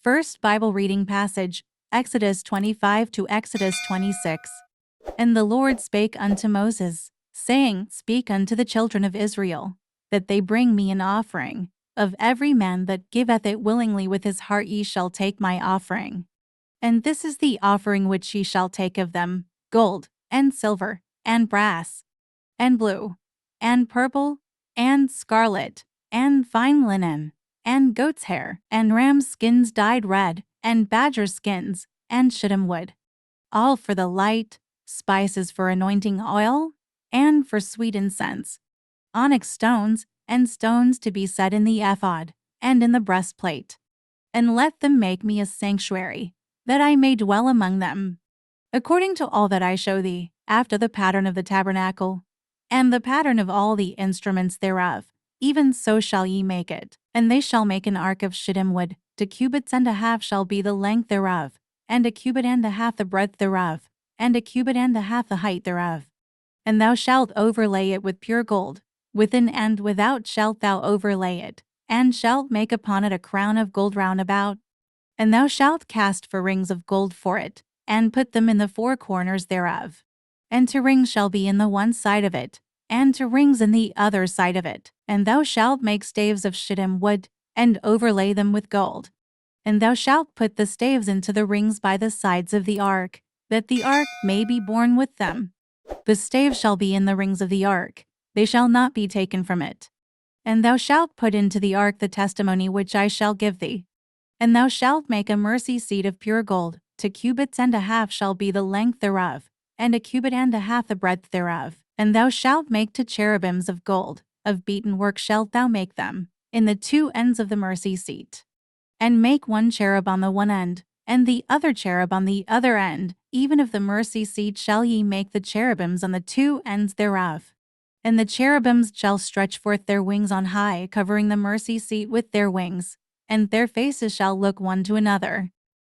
First Bible reading passage, Exodus 25 to Exodus 26. And the Lord spake unto Moses, saying, Speak unto the children of Israel, that they bring me an offering. Of every man that giveth it willingly with his heart ye shall take my offering. And this is the offering which ye shall take of them, gold, and silver, and brass, and blue, and purple, and scarlet, and fine linen, and goat's hair, and ram's skins dyed red, and badger skins, and shittim wood, all for the light, spices for anointing oil, and for sweet incense, onyx stones, and stones to be set in the ephod, and in the breastplate. And let them make me a sanctuary, that I may dwell among them, according to all that I show thee, after the pattern of the tabernacle, and the pattern of all the instruments thereof, even so shall ye make it. And they shall make an ark of shittim wood, 2 cubits and a half shall be the length thereof, and 1 cubit and a half the breadth thereof, and 1 cubit and a half the height thereof. And thou shalt overlay it with pure gold, within and without shalt thou overlay it, and shalt make upon it a crown of gold round about. And thou shalt cast for rings of gold for it, and put them in the four corners thereof. And 2 rings shall be in the one side of it, and 2 rings in the other side of it. And thou shalt make staves of shittim wood, and overlay them with gold. And thou shalt put the staves into the rings by the sides of the ark, that the ark may be borne with them. The staves shall be in the rings of the ark, they shall not be taken from it. And thou shalt put into the ark the testimony which I shall give thee. And thou shalt make a mercy seat of pure gold, 2 cubits and a half shall be the length thereof, and 1 cubit and a half the breadth thereof. And thou shalt make 2 cherubims of gold, of beaten work shalt thou make them, in the 2 ends of the mercy seat. And make 1 cherub on the one end, and the other cherub on the other end, even of the mercy seat shall ye make the cherubims on the 2 ends thereof. And the cherubims shall stretch forth their wings on high, covering the mercy seat with their wings, and their faces shall look one to another.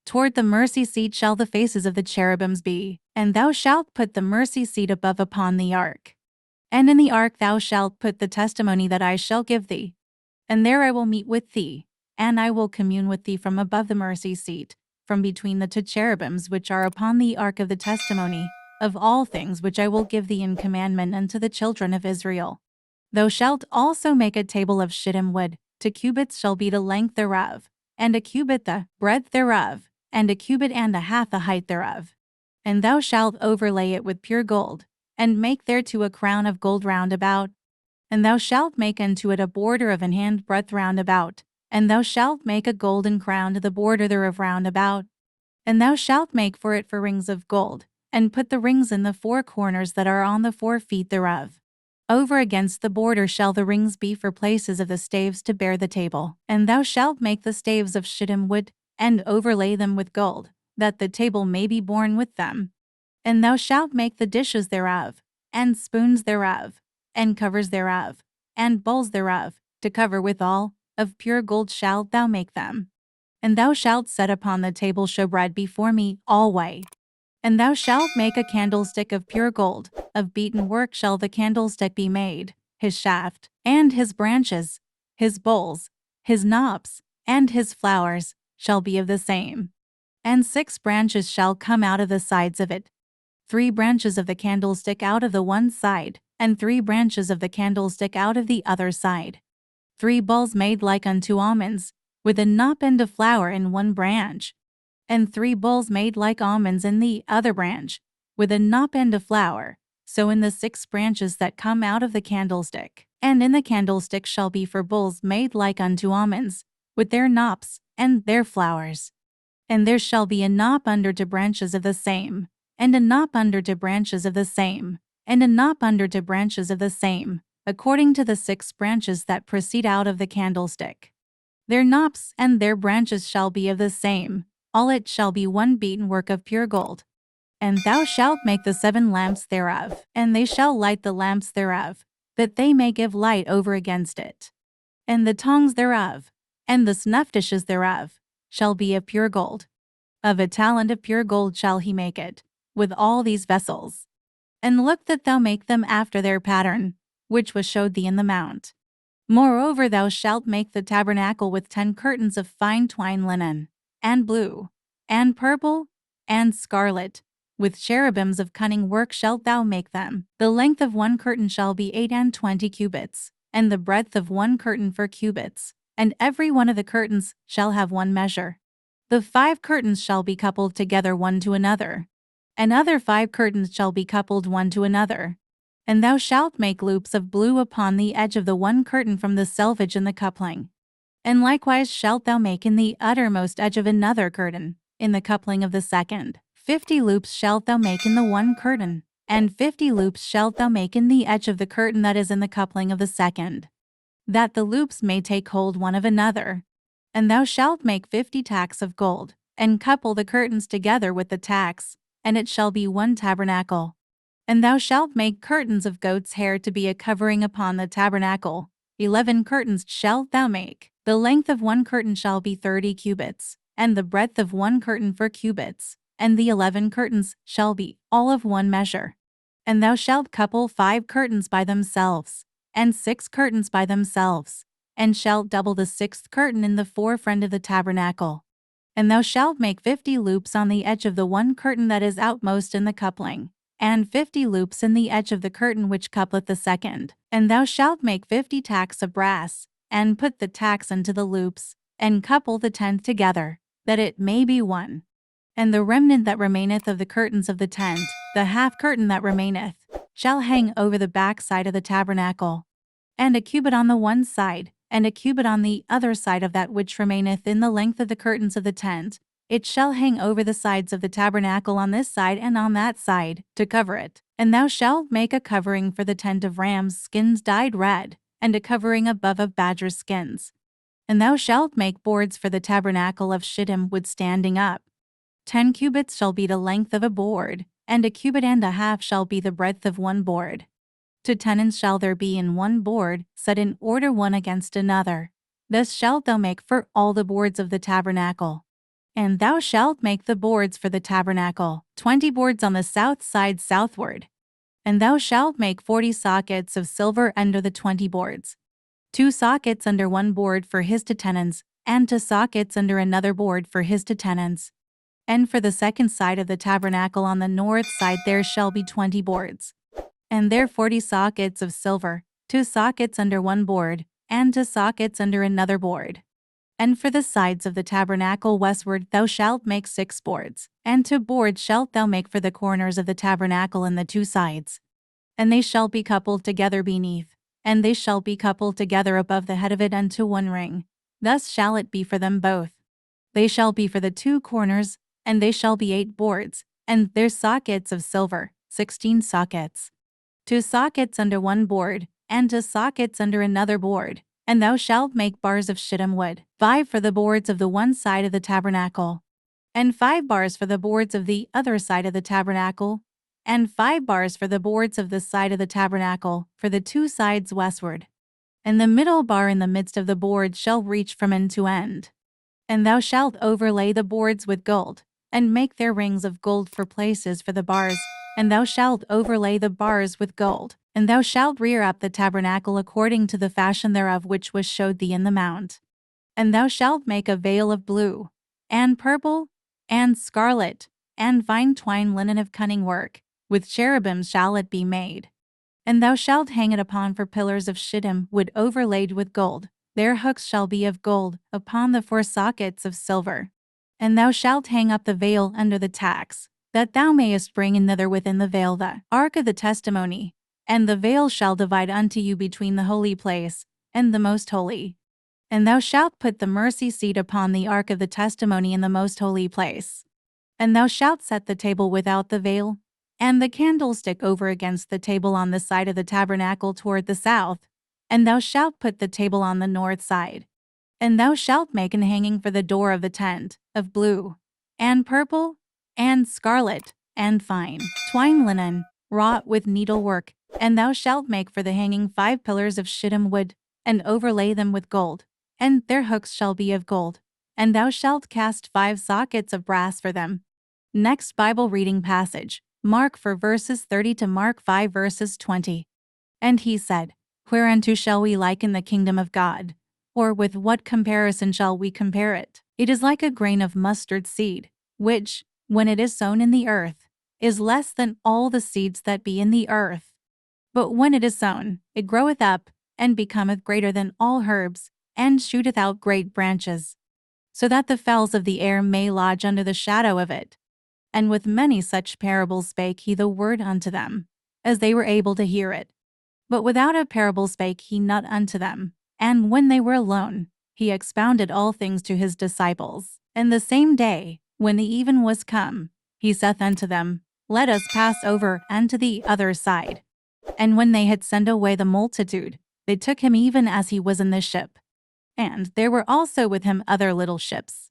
Toward the mercy seat shall the faces of the cherubims be, and thou shalt put the mercy seat above upon the ark. And in the ark thou shalt put the testimony that I shall give thee. And there I will meet with thee, and I will commune with thee from above the mercy seat, from between the 2 cherubims which are upon the ark of the testimony, of all things which I will give thee in commandment unto the children of Israel. Thou shalt also make a table of shittim wood, 2 cubits shall be the length thereof, and 1 cubit the breadth thereof, and 1 cubit and a half the height thereof. And thou shalt overlay it with pure gold, and make thereto a crown of gold round about. And thou shalt make unto it a border of an hand breadth round about, and thou shalt make a golden crown to the border thereof round about. And thou shalt make for it 4 rings of gold, and put the rings in the 4 corners that are on the 4 feet thereof. Over against the border shall the rings be for places of the staves to bear the table. And thou shalt make the staves of shittim wood, and overlay them with gold, that the table may be borne with them. And thou shalt make the dishes thereof, and spoons thereof, and covers thereof, and bowls thereof, to cover withal, of pure gold shalt thou make them. And thou shalt set upon the table showbread before me alway. And thou shalt make a candlestick of pure gold, of beaten work shall the candlestick be made, his shaft, and his branches, his bowls, his knops, and his flowers, shall be of the same. And 6 branches shall come out of the sides of it, 3 branches of the candlestick out of the one side, and 3 branches of the candlestick out of the other side. 3 bowls made like unto almonds, with a knop and a flower in one branch, and 3 bowls made like almonds in the other branch, with a knop and a flower, so in the 6 branches that come out of the candlestick. And in the candlestick shall be 4 bowls made like unto almonds, with their knops and their flowers. And there shall be a knop under 2 branches of the same, and a knop under 2 branches of the same, and a knop under 2 branches of the same, according to the 6 branches that proceed out of the candlestick. Their knops and their branches shall be of the same, all it shall be 1 beaten work of pure gold. And thou shalt make the 7 lamps thereof, and they shall light the lamps thereof, that they may give light over against it. And the tongs thereof, and the snuff dishes thereof, shall be of pure gold. Of a talent of pure gold shall he make it, with all these vessels. And look that thou make them after their pattern, which was showed thee in the mount. Moreover thou shalt make the tabernacle with 10 curtains of fine twine linen, and blue, and purple, and scarlet. With cherubims of cunning work shalt thou make them. The length of one curtain shall be 28 cubits, and the breadth of one curtain 4 cubits, and every one of the curtains shall have one measure. The 5 curtains shall be coupled together one to another, and other 5 curtains shall be coupled one to another. And thou shalt make loops of blue upon the edge of the one curtain from the selvage in the coupling. And likewise shalt thou make in the uttermost edge of another curtain, in the coupling of the second. 50 loops shalt thou make in the one curtain, and 50 loops shalt thou make in the edge of the curtain that is in the coupling of the second, that the loops may take hold one of another. And thou shalt make 50 tacks of gold, and couple the curtains together with the tacks, and it shall be one tabernacle. And thou shalt make curtains of goat's hair to be a covering upon the tabernacle. 11 curtains shalt thou make. The length of one curtain shall be 30 cubits, and the breadth of one curtain 4 cubits, and the 11 curtains shall be all of one measure. And thou shalt couple 5 curtains by themselves, and 6 curtains by themselves, and shalt double the 6th curtain in the forefront of the tabernacle. And thou shalt make 50 loops on the edge of the one curtain that is outmost in the coupling, and 50 loops in the edge of the curtain which coupleth the second. And thou shalt make 50 tacks of brass, and put the tacks into the loops, and couple the 10th together, that it may be one. And the remnant that remaineth of the curtains of the tent, the half curtain that remaineth, shall hang over the back side of the tabernacle, and a cubit on the one side, and a cubit on the other side of that which remaineth in the length of the curtains of the tent. It shall hang over the sides of the tabernacle on this side and on that side, to cover it. And thou shalt make a covering for the tent of rams' skins dyed red, and a covering above of badgers' skins. And thou shalt make boards for the tabernacle of shittim wood standing up. 10 cubits shall be the length of a board, and a cubit and a half shall be the breadth of one board. 2 tenons shall there be in one board, set in order one against another. Thus shalt thou make for all the boards of the tabernacle. And thou shalt make the boards for the tabernacle, 20 boards on the south side southward. And thou shalt make 40 sockets of silver under the 20 boards. 2 sockets under one board for his 2 tenons, and 2 sockets under another board for his 2 tenons. And for the second side of the tabernacle on the north side there shall be 20 boards. And there 40 sockets of silver, 2 sockets under one board, and 2 sockets under another board. And for the sides of the tabernacle westward thou shalt make 6 boards, and 2 boards shalt thou make for the corners of the tabernacle in the 2 sides. And they shall be coupled together beneath, and they shall be coupled together above the head of it unto one ring. Thus shall it be for them both. They shall be for the 2 corners, and they shall be 8 boards, and their sockets of silver, 16 sockets. 2 sockets under one board, and 2 sockets under another board. And thou shalt make bars of shittim wood, 5 for the boards of the one side of the tabernacle, and 5 bars for the boards of the other side of the tabernacle, and 5 bars for the boards of the side of the tabernacle, for the 2 sides westward. And the middle bar in the midst of the boards shall reach from end to end. And thou shalt overlay the boards with gold, and make their rings of gold for places for the bars, and thou shalt overlay the bars with gold. And thou shalt rear up the tabernacle according to the fashion thereof which was showed thee in the mount. And thou shalt make a veil of blue, and purple, and scarlet, and fine twined linen of cunning work, with cherubims shall it be made. And thou shalt hang it upon 4 pillars of shittim wood overlaid with gold. Their hooks shall be of gold, upon the 4 sockets of silver. And thou shalt hang up the veil under the tacks, that thou mayest bring in thither within the veil the ark of the testimony. And the veil shall divide unto you between the holy place and the most holy. And thou shalt put the mercy seat upon the ark of the testimony in the most holy place. And thou shalt set the table without the veil, and the candlestick over against the table on the side of the tabernacle toward the south. And thou shalt put the table on the north side. And thou shalt make an hanging for the door of the tent, of blue, and purple, and scarlet, and fine twined linen, wrought with needlework. And thou shalt make for the hanging 5 pillars of shittim wood, and overlay them with gold, and their hooks shall be of gold. And thou shalt cast 5 sockets of brass for them. Next Bible reading passage, Mark 4 verses 30 to Mark 5 verses 20. And he said, Whereunto shall we liken the kingdom of God? Or with what comparison shall we compare it? It is like a grain of mustard seed, which, when it is sown in the earth, is less than all the seeds that be in the earth. But when it is sown, it groweth up, and becometh greater than all herbs, and shooteth out great branches, so that the fowls of the air may lodge under the shadow of it. And with many such parables spake he the word unto them, as they were able to hear it. But without a parable spake he not unto them. And when they were alone, he expounded all things to his disciples. And the same day, when the even was come, he saith unto them, Let us pass over unto the other side. And when they had sent away the multitude, they took him even as he was in the ship. And there were also with him other little ships.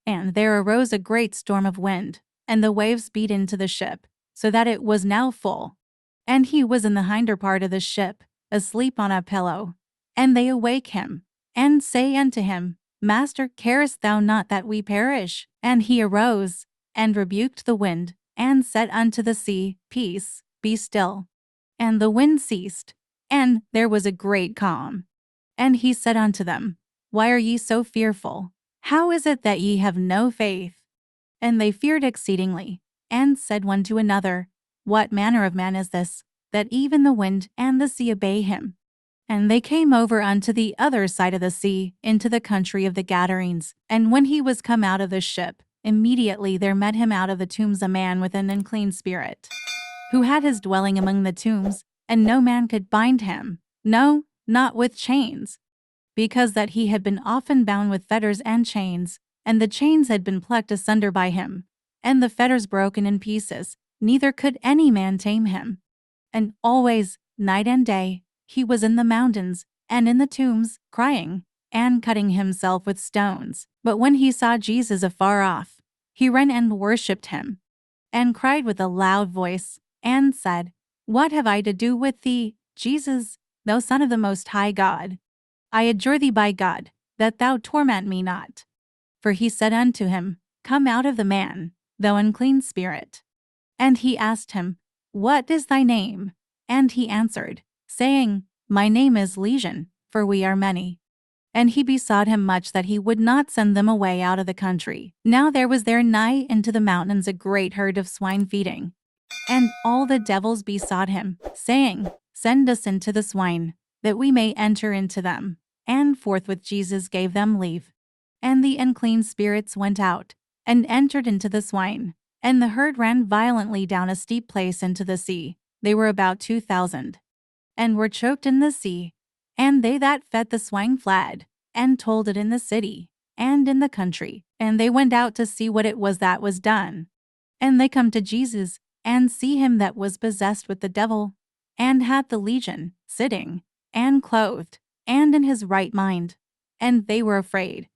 And there arose a great storm of wind, and the waves beat into the ship, so that it was now full. And he was in the hinder part of the ship, asleep on a pillow. And they awake him, and say unto him, Master, carest thou not that we perish? And he arose, and rebuked the wind, and said unto the sea, Peace, be still. And the wind ceased, and there was a great calm. And he said unto them, Why are ye so fearful? How is it that ye have no faith? And they feared exceedingly, and said one to another, What manner of man is this, that even the wind and the sea obey him? And they came over unto the other side of the sea, into the country of the Gadarenes. And when he was come out of the ship, immediately there met him out of the tombs a man with an unclean spirit, who had his dwelling among the tombs, and no man could bind him, no, not with chains, because that he had been often bound with fetters and chains, and the chains had been plucked asunder by him, and the fetters broken in pieces, neither could any man tame him. And always, night and day, he was in the mountains, and in the tombs, crying, and cutting himself with stones. But when he saw Jesus afar off, he ran and worshipped him, and cried with a loud voice, and said, What have I to do with thee, Jesus, thou Son of the Most High God? I adjure thee by God, that thou torment me not. For he said unto him, Come out of the man, thou unclean spirit. And he asked him, What is thy name? And he answered, saying, My name is Legion, for we are many. And he besought him much that he would not send them away out of the country. Now there was there nigh into the mountains a great herd of swine feeding. And all the devils besought him, saying, Send us into the swine, that we may enter into them. And forthwith Jesus gave them leave. And the unclean spirits went out, and entered into the swine. And the herd ran violently down a steep place into the sea. They were about 2,000. And were choked in the sea. And they that fed the swine fled, and told it in the city, and in the country. And they went out to see what it was that was done. And they come to Jesus, and see him that was possessed with the devil, and had the legion, sitting, and clothed, and in his right mind. And they were afraid.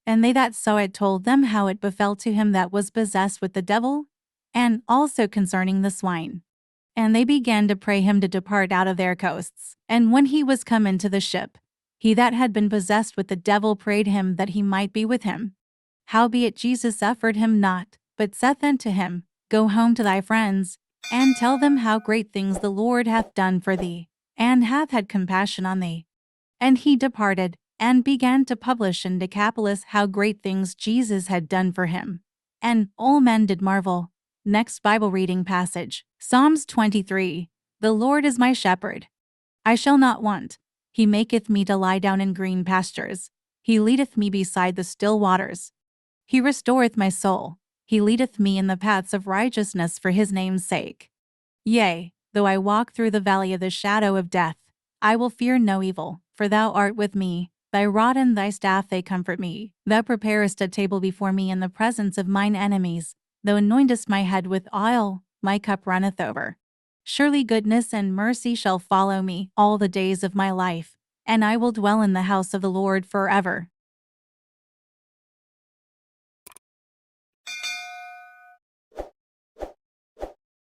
And they that saw it told them how it befell to him that was possessed with the devil, and also concerning the swine. And they began to pray him to depart out of their coasts. And when he was come into the ship, he that had been possessed with the devil prayed him that he might be with him. Howbeit Jesus suffered him not, but saith unto him, Go home to thy friends, and tell them how great things the Lord hath done for thee, and hath had compassion on thee. And he departed, and began to publish in Decapolis how great things Jesus had done for him. And all men did marvel. Next Bible reading passage, Psalms 23. The Lord is my shepherd. I shall not want. He maketh me to lie down in green pastures. He leadeth me beside the still waters. He restoreth my soul. He leadeth me in the paths of righteousness for his name's sake. Yea, though I walk through the valley of the shadow of death, I will fear no evil, for thou art with me. Thy rod and thy staff they comfort me. Thou preparest a table before me in the presence of mine enemies. Thou anointest my head with oil, my cup runneth over. Surely goodness and mercy shall follow me all the days of my life, and I will dwell in the house of the Lord forever.